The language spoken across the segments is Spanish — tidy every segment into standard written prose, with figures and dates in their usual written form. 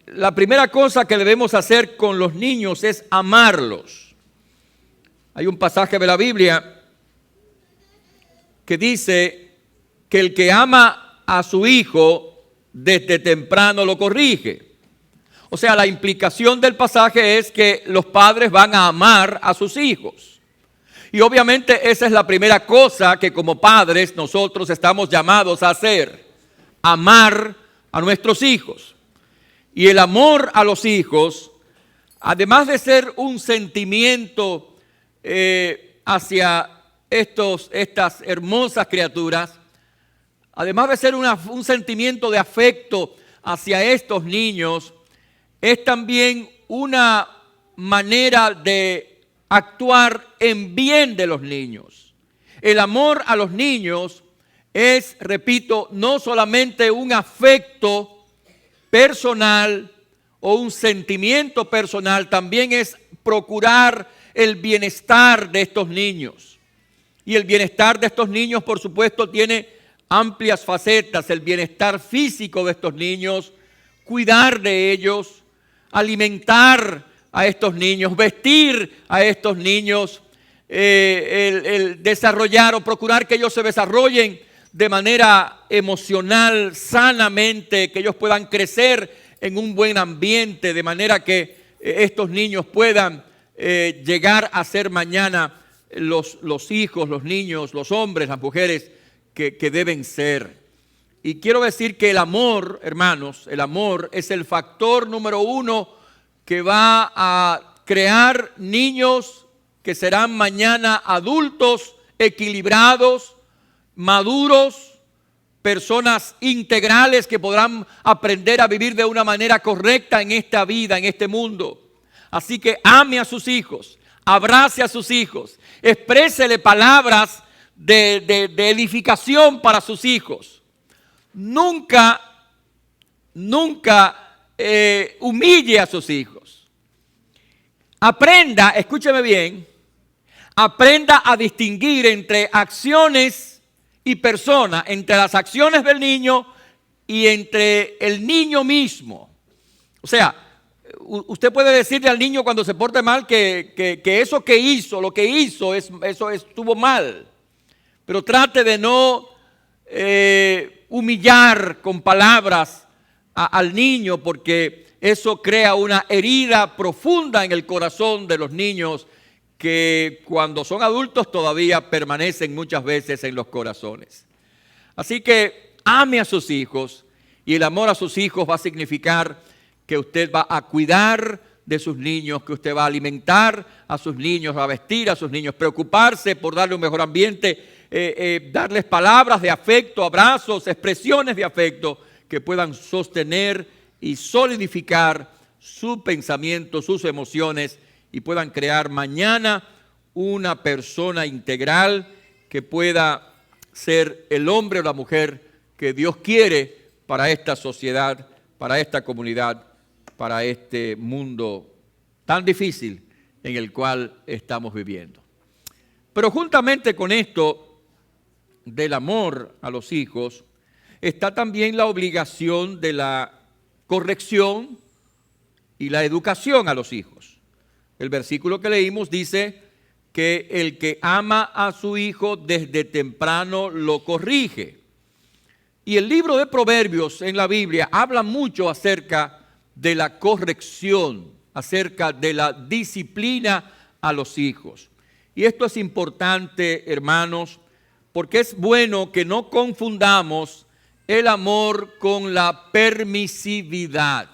la primera cosa que debemos hacer con los niños es amarlos. Hay un pasaje de la Biblia que dice que el que ama a su hijo desde temprano lo corrige. O sea, la implicación del pasaje es que los padres van a amar a sus hijos. Y obviamente esa es la primera cosa que como padres nosotros estamos llamados a hacer: amar a nuestros hijos. Y el amor a los hijos, además de ser un sentimiento hacia estas hermosas criaturas, además de ser un sentimiento de afecto hacia estos niños, es también una manera de actuar en bien de los niños. El amor a los niños es, repito, no solamente un afecto personal o un sentimiento personal, también es procurar el bienestar de estos niños. Y el bienestar de estos niños, por supuesto, tiene amplias facetas: el bienestar físico de estos niños, cuidar de ellos, alimentar a estos niños, vestir a estos niños, el desarrollar o procurar que ellos se desarrollen de manera emocional, sanamente, que ellos puedan crecer en un buen ambiente, de manera que estos niños puedan llegar a ser mañana los hijos, los niños, los hombres, las mujeres que deben ser. Y quiero decir que el amor, hermanos, el amor es el factor número uno que va a crear niños que serán mañana adultos equilibrados, maduros, personas integrales que podrán aprender a vivir de una manera correcta en esta vida, en este mundo. Así que ame a sus hijos, abrace a sus hijos, exprésele palabras de edificación para sus hijos. Nunca humille a sus hijos. Aprenda, escúcheme bien, aprenda a distinguir entre acciones y personas, entre las acciones del niño y entre el niño mismo. O sea, usted puede decirle al niño cuando se porte mal que eso que hizo, lo que hizo, eso estuvo mal. Pero trate de no humillar con palabras al niño, porque eso crea una herida profunda en el corazón de los niños que cuando son adultos todavía permanecen muchas veces en los corazones. Así que ame a sus hijos, y el amor a sus hijos va a significar que usted va a cuidar de sus niños, que usted va a alimentar a sus niños, va a vestir a sus niños, preocuparse por darle un mejor ambiente, darles palabras de afecto, abrazos, expresiones de afecto que puedan sostener y solidificar su pensamiento, sus emociones, y puedan crear mañana una persona integral que pueda ser el hombre o la mujer que Dios quiere para esta sociedad, para esta comunidad, para este mundo tan difícil en el cual estamos viviendo. Pero juntamente con esto del amor a los hijos, está también la obligación de la corrección y la educación a los hijos. El versículo que leímos dice que el que ama a su hijo desde temprano lo corrige. Y el libro de Proverbios en la Biblia habla mucho acerca de la corrección, acerca de la disciplina a los hijos. Y esto es importante, hermanos, porque es bueno que no confundamos el amor con la permisividad.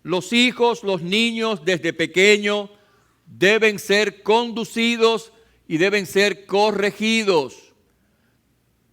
Los hijos, los niños desde pequeños deben ser conducidos y deben ser corregidos.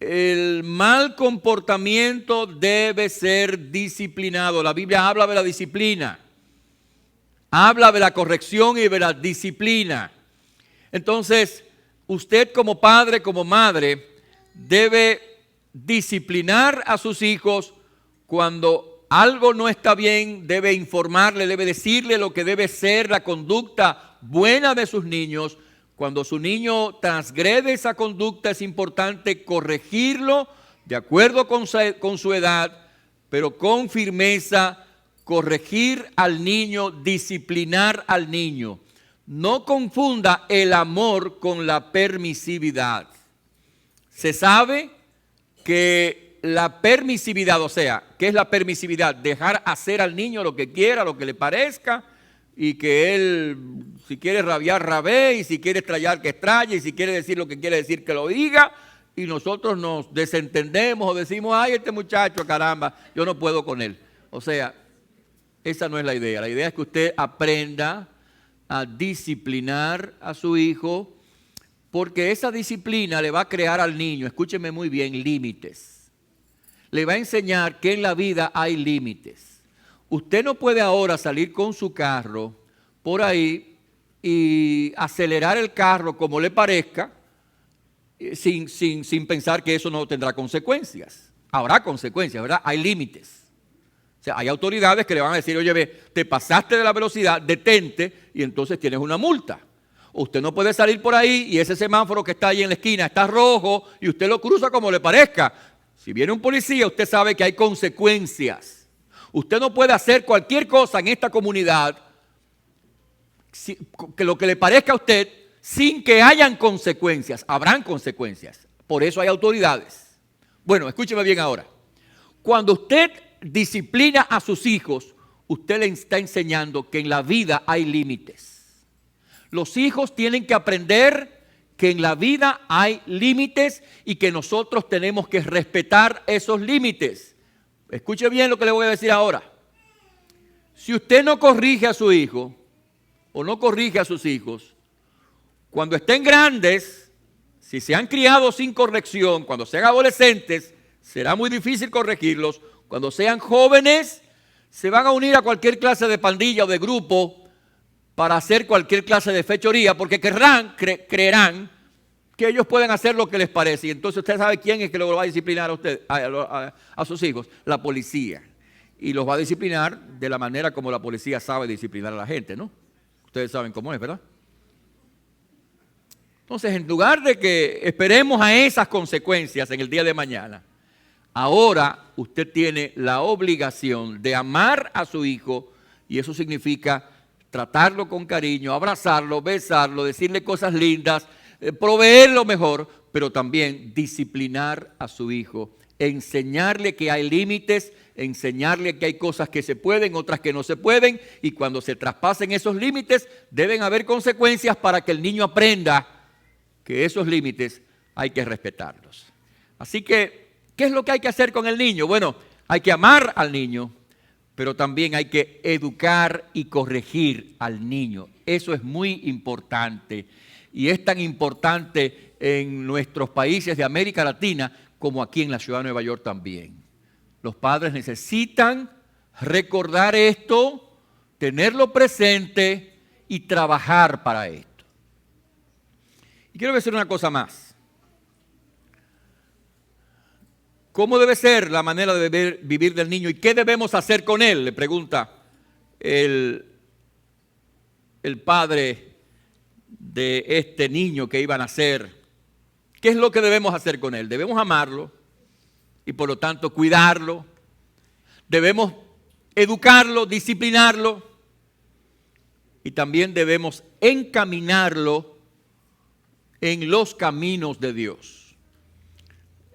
El mal comportamiento debe ser disciplinado. La Biblia habla de la disciplina, habla de la corrección y de la disciplina. Entonces, usted como padre, como madre, debe disciplinar a sus hijos. Cuando algo no está bien, debe informarle, debe decirle lo que debe ser la conducta buena de sus niños. Cuando su niño transgrede esa conducta, es importante corregirlo de acuerdo con su edad, pero con firmeza, corregir al niño, disciplinar al niño. No confunda el amor con la permisividad. Se sabe que la permisividad, o sea, ¿qué es la permisividad? Dejar hacer al niño lo que quiera, lo que le parezca, y que él, si quiere rabiar, rabee, y si quiere estrellar, que estralle, y si quiere decir lo que quiere decir, que lo diga, y nosotros nos desentendemos o decimos, ay, este muchacho, caramba, yo no puedo con él. O sea, esa no es la idea. La idea es que usted aprenda a disciplinar a su hijo, porque esa disciplina le va a crear al niño, escúcheme muy bien, límites. Le va a enseñar que en la vida hay límites. Usted no puede ahora salir con su carro por ahí y acelerar el carro como le parezca sin pensar que eso no tendrá consecuencias. Habrá consecuencias, ¿verdad? Hay límites. O sea, hay autoridades que le van a decir, oye, ve, te pasaste de la velocidad, detente y entonces tienes una multa. Usted no puede salir por ahí y ese semáforo que está ahí en la esquina está rojo y usted lo cruza como le parezca. Si viene un policía, usted sabe que hay consecuencias. Usted no puede hacer cualquier cosa en esta comunidad que lo que le parezca a usted sin que hayan consecuencias. Habrán consecuencias. Por eso hay autoridades. Bueno, escúcheme bien ahora. Cuando usted disciplina a sus hijos, usted le está enseñando que en la vida hay límites. Los hijos tienen que aprender que en la vida hay límites y que nosotros tenemos que respetar esos límites. Escuche bien lo que le voy a decir ahora. Si usted no corrige a su hijo o no corrige a sus hijos, cuando estén grandes, si se han criado sin corrección, cuando sean adolescentes, será muy difícil corregirlos. Cuando sean jóvenes, se van a unir a cualquier clase de pandilla o de grupo para hacer cualquier clase de fechoría, porque creerán que ellos pueden hacer lo que les parece. Y entonces usted sabe quién es que lo va a disciplinar a usted, a sus hijos, la policía. Y los va a disciplinar de la manera como la policía sabe disciplinar a la gente, ¿no? Ustedes saben cómo es, ¿verdad? Entonces, en lugar de que esperemos a esas consecuencias en el día de mañana, ahora usted tiene la obligación de amar a su hijo, y eso significa tratarlo con cariño, abrazarlo, besarlo, decirle cosas lindas, proveer lo mejor, pero también disciplinar a su hijo, enseñarle que hay límites, enseñarle que hay cosas que se pueden, otras que no se pueden, y cuando se traspasen esos límites deben haber consecuencias para que el niño aprenda que esos límites hay que respetarlos. Así que, ¿qué es lo que hay que hacer con el niño? Bueno, hay que amar al niño, pero también hay que educar y corregir al niño. Eso es muy importante y es tan importante en nuestros países de América Latina como aquí en la ciudad de Nueva York también. Los padres necesitan recordar esto, tenerlo presente y trabajar para esto. Y quiero decir una cosa más. ¿Cómo debe ser la manera de vivir del niño y qué debemos hacer con él? Le pregunta el padre de este niño que iba a nacer. ¿Qué es lo que debemos hacer con él? Debemos amarlo y por lo tanto cuidarlo. Debemos educarlo, disciplinarlo y también debemos encaminarlo en los caminos de Dios.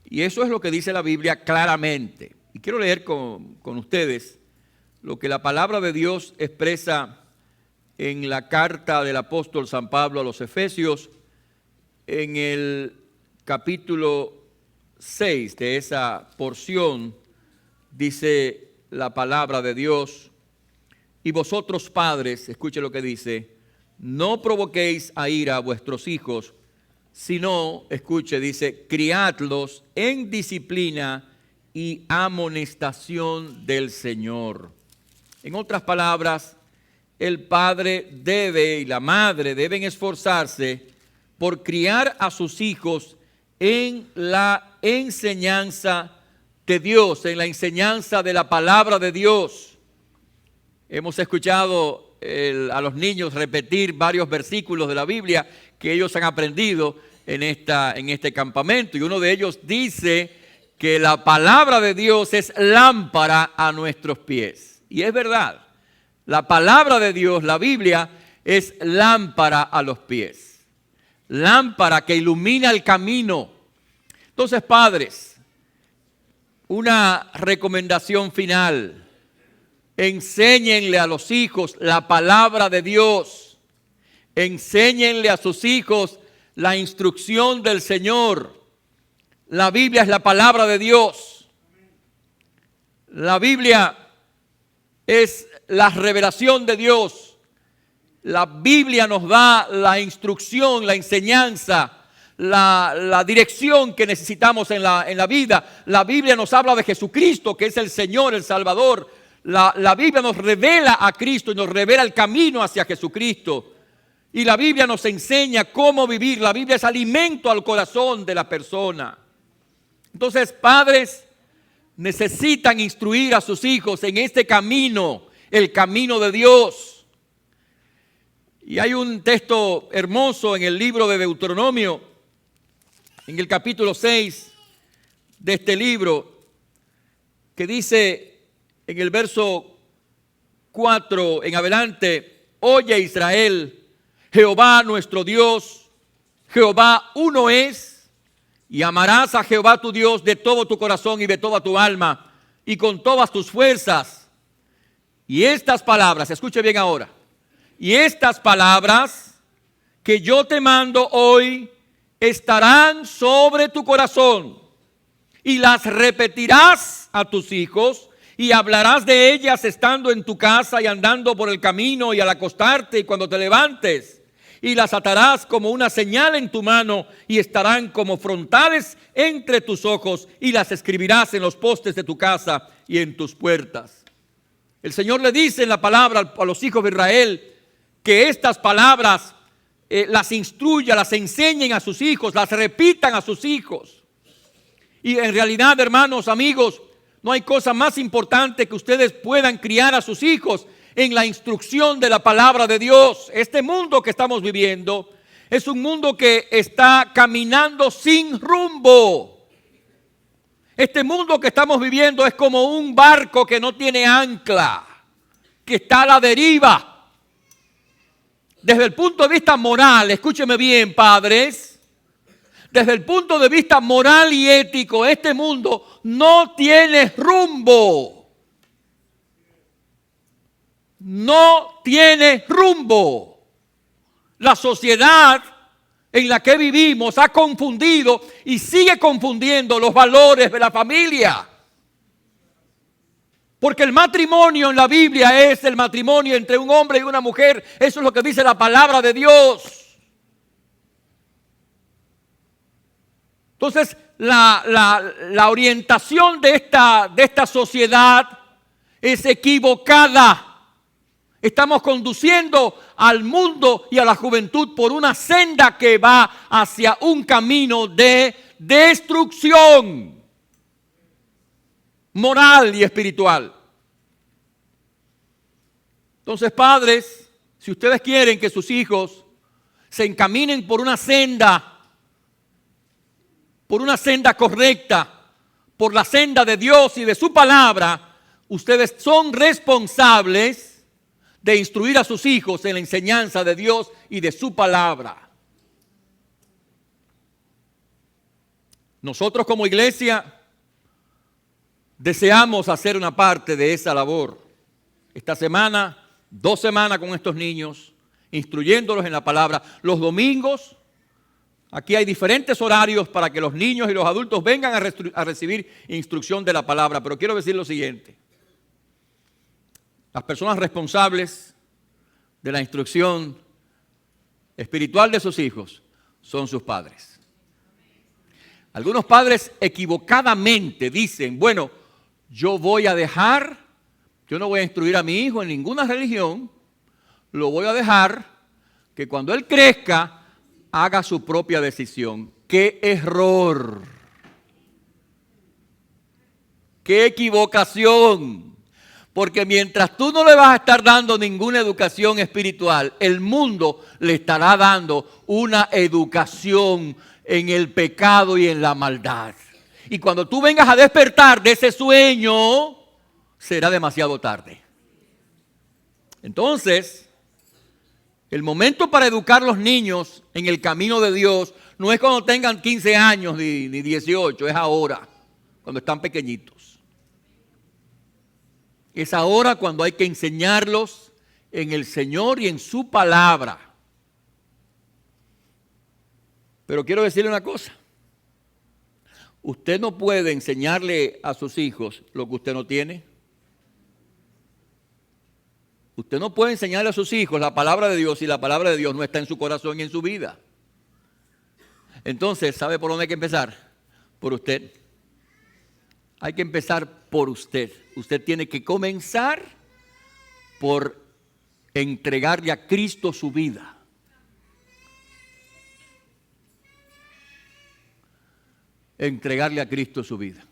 Y eso es lo que dice la Biblia claramente. Y quiero leer con ustedes lo que la palabra de Dios expresa en la carta del apóstol San Pablo a los Efesios, en el capítulo 6 de esa porción, dice la palabra de Dios: y vosotros padres, escuche lo que dice, no provoquéis a ira a vuestros hijos, sino, escuche, dice, criadlos en disciplina y amonestación del Señor. En otras palabras, el padre y la madre deben esforzarse por criar a sus hijos en la enseñanza de Dios, en la enseñanza de la palabra de Dios. Hemos escuchado a los niños repetir varios versículos de la Biblia que ellos han aprendido en este campamento. Y uno de ellos dice que la palabra de Dios es lámpara a nuestros pies. Y es verdad, la palabra de Dios, la Biblia, es lámpara a los pies, lámpara que ilumina el camino. Entonces, padres, una recomendación final: enséñenle a los hijos la palabra de Dios, enséñenle a sus hijos la instrucción del Señor. La Biblia es la palabra de Dios. La Biblia es la revelación de Dios. La Biblia nos da la instrucción, la enseñanza, la dirección que necesitamos en la vida. La Biblia nos habla de Jesucristo, que es el Señor, el Salvador. La Biblia nos revela a Cristo y nos revela el camino hacia Jesucristo. Y la Biblia nos enseña cómo vivir. La Biblia es alimento al corazón de la persona. Entonces, padres necesitan instruir a sus hijos en este camino, el camino de Dios. Y hay un texto hermoso en el libro de Deuteronomio, en el capítulo 6 de este libro, que dice en el verso 4 en adelante: oye Israel, Jehová nuestro Dios, Jehová uno es, y amarás a Jehová tu Dios de todo tu corazón y de toda tu alma y con todas tus fuerzas. Y estas palabras, escuche bien ahora, y estas palabras que yo te mando hoy estarán sobre tu corazón, y las repetirás a tus hijos, y hablarás de ellas estando en tu casa y andando por el camino y al acostarte y cuando te levantes. Y las atarás como una señal en tu mano y estarán como frontales entre tus ojos, y las escribirás en los postes de tu casa y en tus puertas. El Señor le dice en la palabra a los hijos de Israel que estas palabras las instruya, las enseñen a sus hijos, las repitan a sus hijos. Y en realidad, hermanos, amigos, no hay cosa más importante que ustedes puedan criar a sus hijos en la instrucción de la palabra de Dios. Este mundo que estamos viviendo es un mundo que está caminando sin rumbo. Este mundo que estamos viviendo es como un barco que no tiene ancla, que está a la deriva. Desde el punto de vista moral, escúcheme bien, padres, desde el punto de vista moral y ético, este mundo no tiene rumbo. No tiene rumbo. La sociedad en la que vivimos ha confundido y sigue confundiendo los valores de la familia. Porque el matrimonio en la Biblia es el matrimonio entre un hombre y una mujer. Eso es lo que dice la palabra de Dios. Entonces, la orientación de esta sociedad es equivocada. Estamos conduciendo al mundo y a la juventud por una senda que va hacia un camino de destrucción moral y espiritual. Entonces, padres, si ustedes quieren que sus hijos se encaminen por una senda correcta, por la senda de Dios y de su palabra, ustedes son responsables de instruir a sus hijos en la enseñanza de Dios y de su palabra. Nosotros como iglesia deseamos hacer una parte de esa labor. Esta semana, 2 semanas con estos niños, instruyéndolos en la palabra. Los domingos, aquí hay diferentes horarios para que los niños y los adultos vengan a recibir instrucción de la palabra. Pero quiero decir lo siguiente: las personas responsables de la instrucción espiritual de sus hijos son sus padres. Algunos padres equivocadamente dicen: bueno, yo no voy a instruir a mi hijo en ninguna religión, lo voy a dejar que cuando él crezca haga su propia decisión. ¡Qué error! ¡Qué equivocación! Porque mientras tú no le vas a estar dando ninguna educación espiritual, el mundo le estará dando una educación en el pecado y en la maldad. Y cuando tú vengas a despertar de ese sueño, será demasiado tarde. Entonces, el momento para educar a los niños en el camino de Dios no es cuando tengan 15 años ni 18, es ahora, cuando están pequeñitos. Es ahora cuando hay que enseñarlos en el Señor y en su palabra. Pero quiero decirle una cosa. Usted no puede enseñarle a sus hijos lo que usted no tiene. Usted no puede enseñarle a sus hijos la palabra de Dios si la palabra de Dios no está en su corazón y en su vida. Entonces, ¿sabe por dónde hay que empezar? Por usted. Hay que empezar por usted. Usted tiene que comenzar por entregarle a Cristo su vida. Entregarle a Cristo su vida.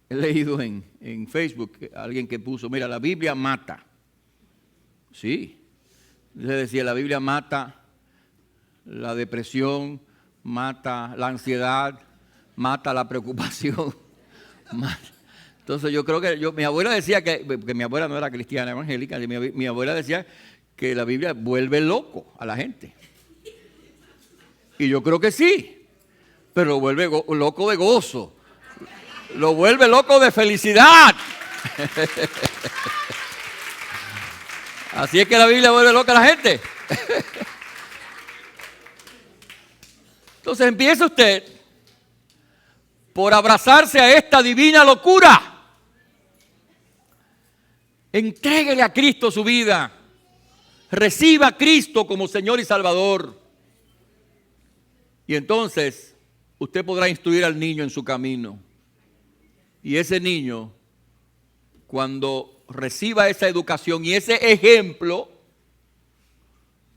He leído en Facebook alguien que puso, mira, la Biblia mata. Sí. Le decía, la Biblia mata la depresión, mata la ansiedad, mata la preocupación. Entonces yo creo que mi abuela decía que mi abuela no era cristiana evangélica, mi abuela decía que la Biblia vuelve loco a la gente. Y yo creo que sí, pero lo vuelve loco de gozo, lo vuelve loco de felicidad. Así es que la Biblia vuelve loca a la gente. Entonces empieza usted por abrazarse a esta divina locura. Entréguele a Cristo su vida. Reciba a Cristo como Señor y Salvador. Y entonces usted podrá instruir al niño en su camino. Y ese niño, cuando reciba esa educación y ese ejemplo,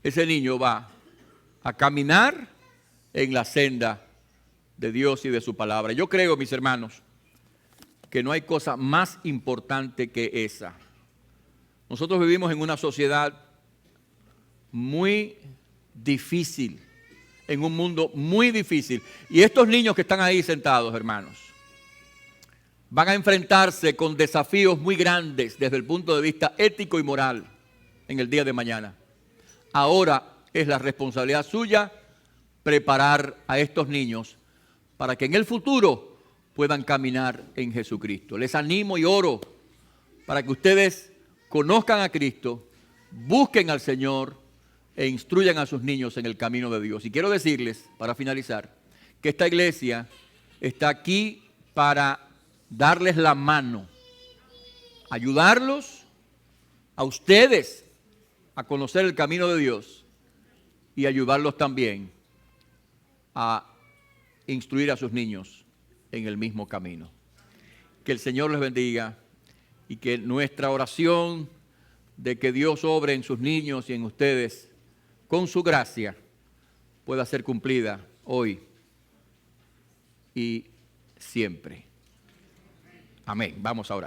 ese niño va a caminar en la senda de Dios y de su palabra. Yo creo, mis hermanos, que no hay cosa más importante que esa. Nosotros vivimos en una sociedad muy difícil, en un mundo muy difícil. Y estos niños que están ahí sentados, hermanos, van a enfrentarse con desafíos muy grandes desde el punto de vista ético y moral en el día de mañana. Ahora es la responsabilidad suya preparar a estos niños para que en el futuro puedan caminar en Jesucristo. Les animo y oro para que ustedes conozcan a Cristo, busquen al Señor e instruyan a sus niños en el camino de Dios. Y quiero decirles, para finalizar, que esta iglesia está aquí para darles la mano, ayudarlos a ustedes a conocer el camino de Dios y ayudarlos también a instruir a sus niños en el mismo camino. Que el Señor les bendiga y que nuestra oración de que Dios obre en sus niños y en ustedes con su gracia pueda ser cumplida hoy y siempre. Amén. Vamos ahora.